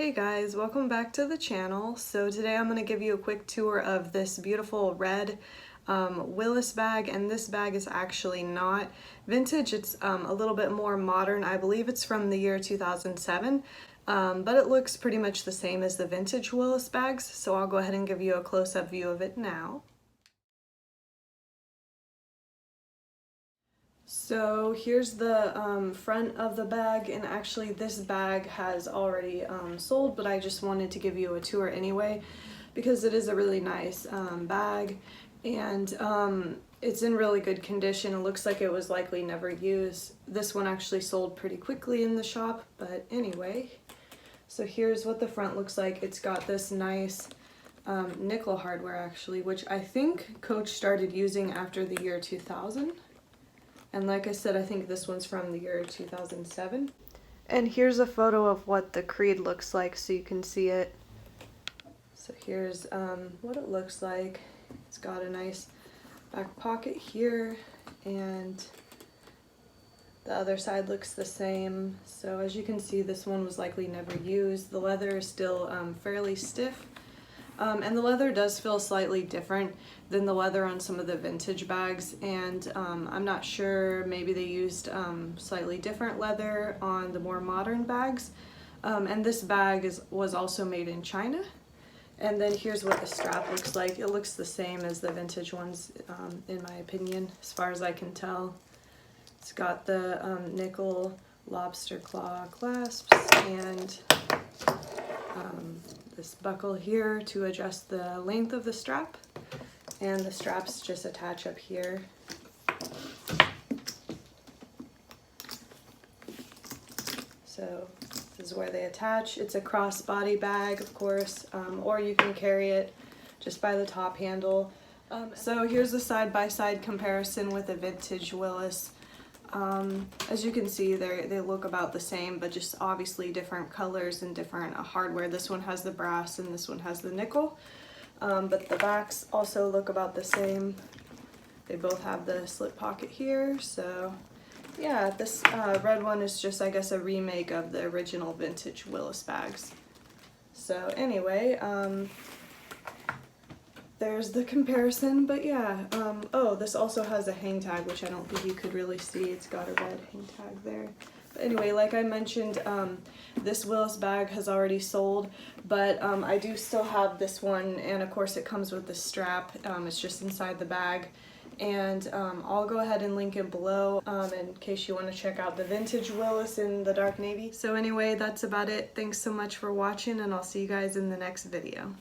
Hey guys, welcome back to the channel. So today I'm going to give you a quick tour of this beautiful red Willis bag, and this bag is actually not vintage. It's a little bit more modern. I believe it's from the year 2007, but it looks pretty much the same as the vintage Willis bags, so I'll go ahead and give you a close-up view of it now. So here's the front of the bag, and actually this bag has already sold, but I just wanted to give you a tour anyway because it is a really nice bag, and it's in really good condition. It looks like it was likely never used. This one actually sold pretty quickly in the shop, but anyway. So here's what the front looks like. It's got this nice nickel hardware actually, which I think Coach started using after the year 2000. And like I said, I think this one's from the year 2007. And here's a photo of what the Creed looks like so you can see it. So here's what it looks like. It's got a nice back pocket here, and the other side looks the same. So as you can see, this one was likely never used. The leather is still fairly stiff. And the leather does feel slightly different than the leather on some of the vintage bags, and I'm not sure, maybe they used slightly different leather on the more modern bags. And this bag was also made in China. And then here's what the strap looks like. It looks the same as the vintage ones, in my opinion, as far as I can tell. It's got the nickel lobster claw clasps and this buckle here to adjust the length of the strap, and the straps just attach up here. So this is where they attach. It's a crossbody bag, of course, or you can carry it just by the top handle. So here's a side-by-side comparison with a vintage Willis. As you can see, they look about the same, but just obviously different colors and different hardware. This one has the brass and this one has the nickel, but the backs also look about the same. They both have the slip pocket here. So yeah, this red one is just, I guess, a remake of the original vintage Willis bags. So anyway, there's the comparison, but yeah. Oh, this also has a hang tag, which I don't think you could really see. It's got a red hang tag there. But anyway, like I mentioned, this Willis bag has already sold, but I do still have this one, and of course it comes with the strap. It's just inside the bag, and I'll go ahead and link it below in case you want to check out the vintage Willis in the dark navy. So anyway, that's about it. Thanks so much for watching, and I'll see you guys in the next video.